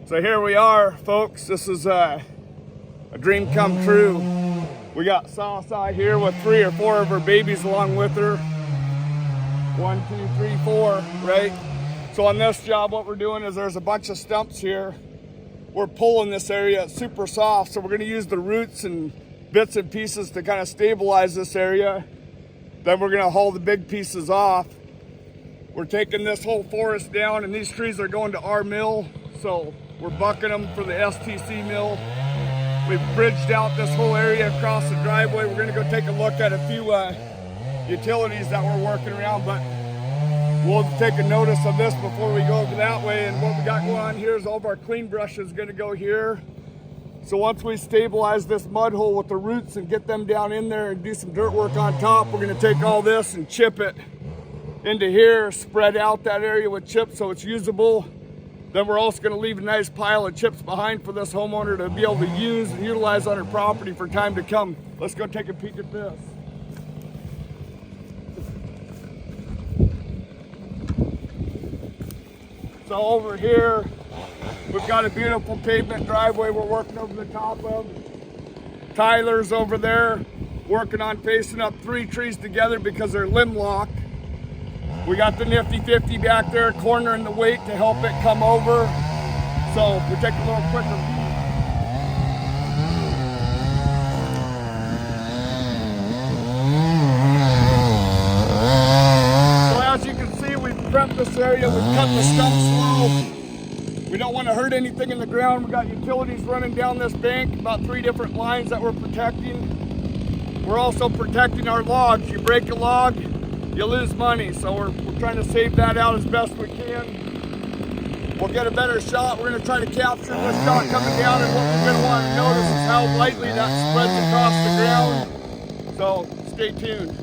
So here we are, folks. This is a dream come true. We got Saucy here with 3 or 4 of her babies along with her. 1, 2, 3, 4, right? So on this job, what we're doing is there's a bunch of stumps here. We're pulling this area. It's super soft, so we're going to use the roots and bits and pieces to kind of stabilize this area. Then we're going to haul the big pieces off. We're taking this whole forest down, and these trees are going to our mill, so we're bucking them for the STC mill. We've bridged out this whole area across the driveway. We're going to go take a look at a few utilities that we're working around, but we'll take a notice of this before we go that way. And what we got going on here is all of our clean brush is going to go here. So once we stabilize this mud hole with the roots and get them down in there and do some dirt work on top, we're going to take all this and chip it into here, spread out that area with chips so it's usable. Then we're also going to leave a nice pile of chips behind for this homeowner to be able to use and utilize on her property for time to come. Let's go take a peek at this. So over here, we've got a beautiful pavement driveway we're working over the top of. Tyler's over there working on facing up 3 trees together because they're limb locked. We got the nifty 50 back there cornering the weight to help it come over. So we take a little quicker peek. So as you can see, we've prepped this area, we've cut the stumps low. We don't want to hurt anything in the ground. We got utilities running down this bank, about 3 different lines that we're protecting. We're also protecting our logs. You break a log, you lose money, so we're trying to save that out as best we can. We'll get a better shot. We're going to try to capture this shot coming down, and what we're going to want to notice is how lightly that spreads across the ground. So stay tuned.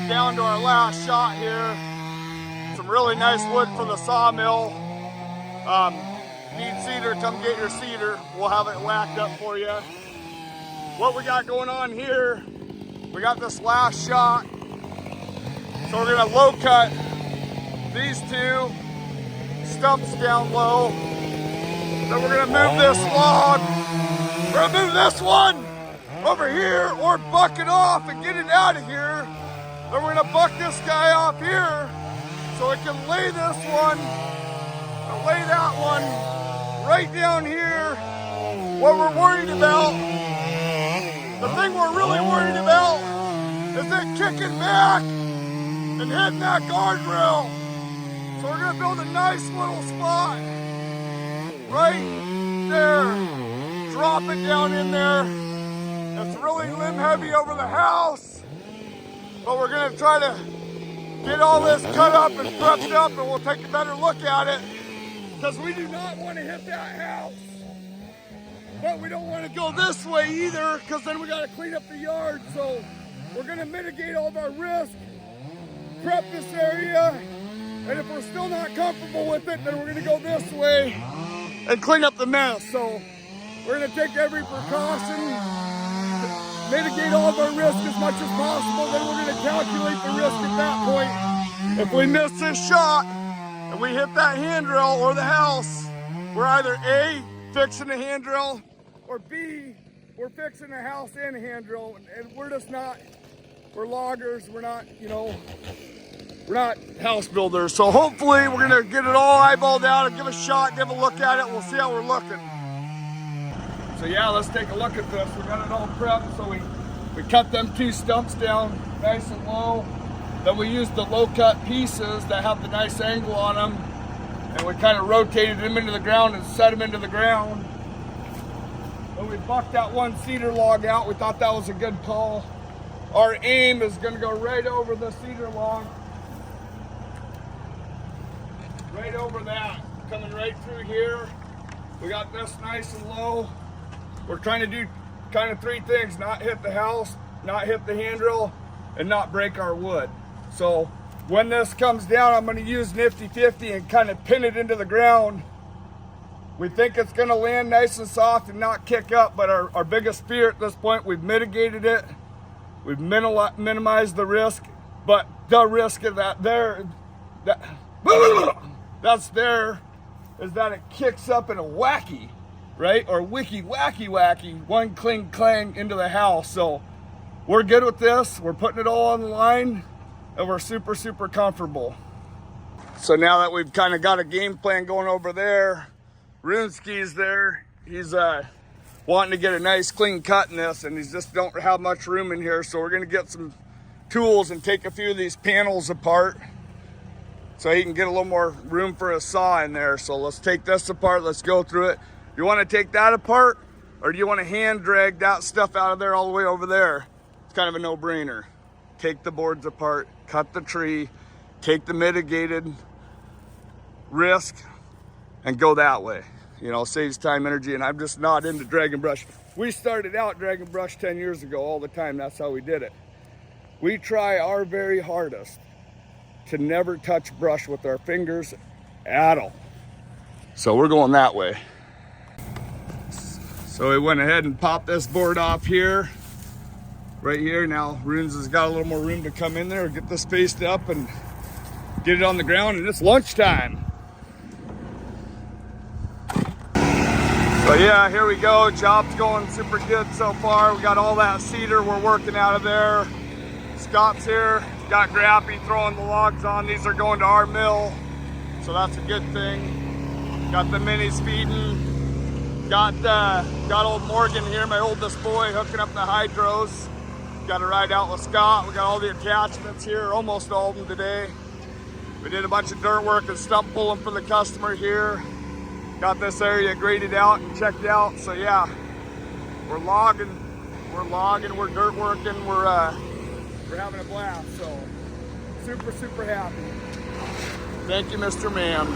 Down to our last shot here. Some really nice wood for the sawmill. Need cedar, come get your cedar. We'll have it whacked up for you. What we got going on here, we got this last shot. So we're gonna low cut these 2 stumps down low. Then we're gonna move this log. We're gonna move this one over here or buck it off and get it out of here. Then we're gonna buck this guy off here so it can lay this one and lay that one right down here. What we're worried about, the thing we're really worried about is it kicking back and hitting that guardrail. So we're gonna build a nice little spot right there. Drop it down in there. It's really limb heavy over the house, but we're gonna try to get all this cut up and prepped up, and we'll take a better look at it, because we do not want to hit that house. But we don't want to go this way either, because then we got to clean up the yard. So we're going to mitigate all of our risk, prep this area, and if we're still not comfortable with it, then we're going to go this way and clean up the mess. So we're going to take every precaution, mitigate all of our risk as much as possible, then we're going to calculate the risk at that point. If we miss this shot and we hit that handrail or the house, we're either A, fixing the handrail, or B, we're fixing the house and the handrail, and we're just not, we're loggers, we're not, you know, we're not house builders. So hopefully we're gonna get it all eyeballed out and give a shot, give a look at it, we'll see how we're looking. So yeah, let's take a look at this. We got it all prepped, so we cut them 2 stumps down nice and low. Then we used the low cut pieces that have the nice angle on them, and we kind of rotated them into the ground and set them into the ground. Then we bucked that 1 cedar log out. We thought that was a good call. Our aim is going to go right over the cedar log. Right over that. Coming right through here. We got this nice and low. We're trying to do kind of 3 things. Not hit the house, not hit the handrail, and not break our wood. So when this comes down, I'm going to use nifty-50 and kind of pin it into the ground. We think it's going to land nice and soft and not kick up, but our biggest fear at this point, we've mitigated it. We've minimized the risk, but the risk of that's there, is that it kicks up in a wacky, right? Or wacky, one cling clang into the house. So we're good with this. We're putting it all on the line, and we're super, super comfortable. So now that we've kind of got a game plan going over there, Runeski's there. He's wanting to get a nice clean cut in this, and he's just don't have much room in here. So we're gonna get some tools and take a few of these panels apart so he can get a little more room for a saw in there. So let's take this apart, let's go through it. You wanna take that apart, or do you wanna hand drag that stuff out of there all the way over there? It's kind of a no-brainer. Take the boards apart, cut the tree, take the mitigated risk, and go that way. You know, saves time, energy, and I'm just not into dragging brush. We started out dragging brush 10 years ago all the time. That's how we did it. We try our very hardest to never touch brush with our fingers at all. So we're going that way. So we went ahead and popped this board off here, right here. Now Runes has got a little more room to come in there, get this spaced up and get it on the ground, and it's lunchtime. So yeah, here we go. Job's going super good so far. We got all that cedar we're working out of there. Scott's here, got Grappy throwing the logs on. These are going to our mill, so that's a good thing. Got the minis feeding. Got old Morgan here, my oldest boy, hooking up the hydros. Got to ride out with Scott. We got all the attachments here, almost all of them today. We did a bunch of dirt work and stump pulling for the customer here. Got this area graded out and checked out. So yeah, we're logging, we're dirt working, we're having a blast. So super, super happy. Thank you, Mr. Man.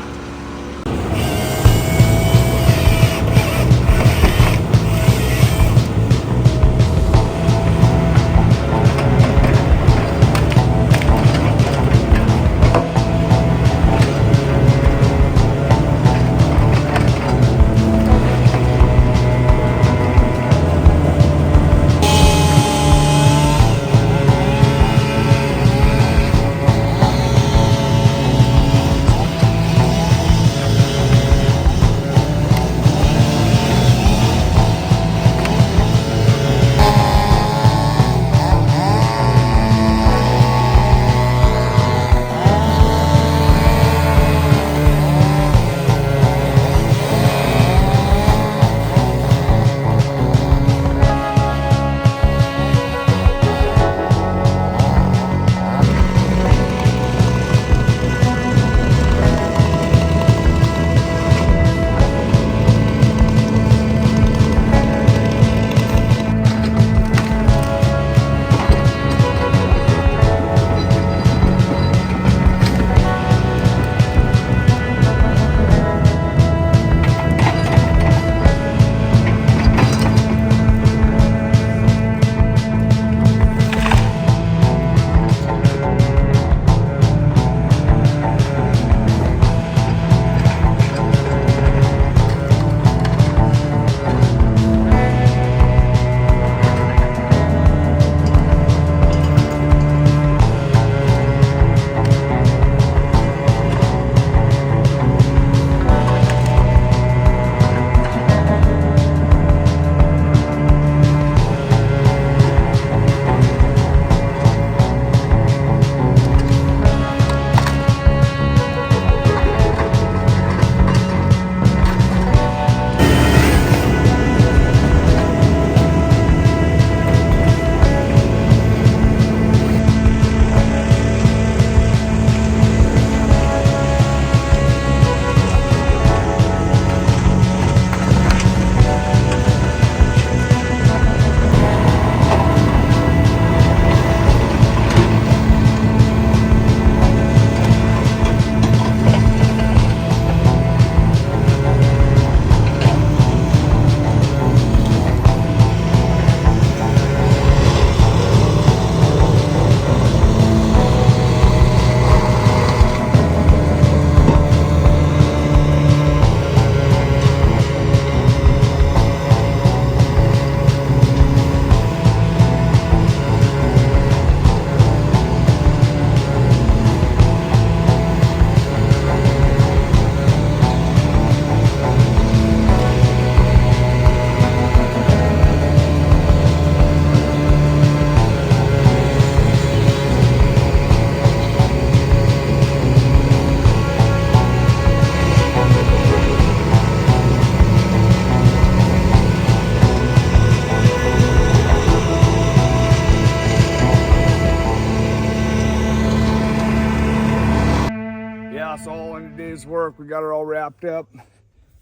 That's all in a day's work. We got it all wrapped up.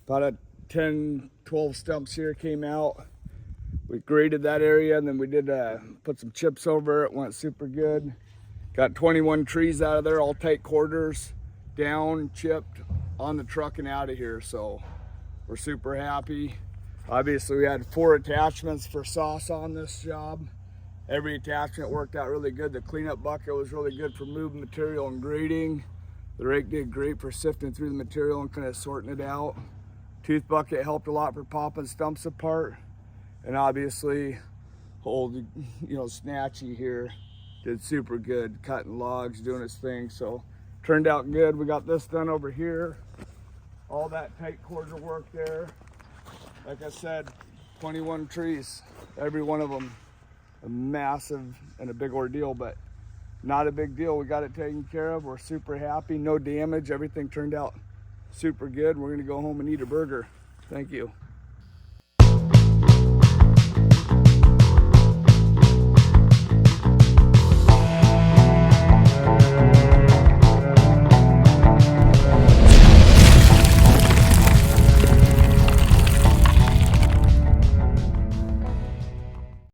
About 10-12 stumps here came out. We graded that area, and then we did put some chips over it. Went super good. Got 21 trees out of there, all tight quarters, down, chipped, on the truck and out of here. So we're super happy. Obviously we had 4 attachments for sauce on this job. Every attachment worked out really good. The cleanup bucket was really good for moving material and grading. The rake did great for sifting through the material and kind of sorting it out. Tooth bucket helped a lot for popping stumps apart. And obviously old, Snatchy here did super good, cutting logs, doing his thing. So turned out good. We got this done over here. All that tight quarter work there. Like I said, 21 trees, every one of them a massive and a big ordeal, but not a big deal. We got it taken care of. We're super happy. No damage. Everything turned out super good. We're gonna go home and eat a burger. Thank you.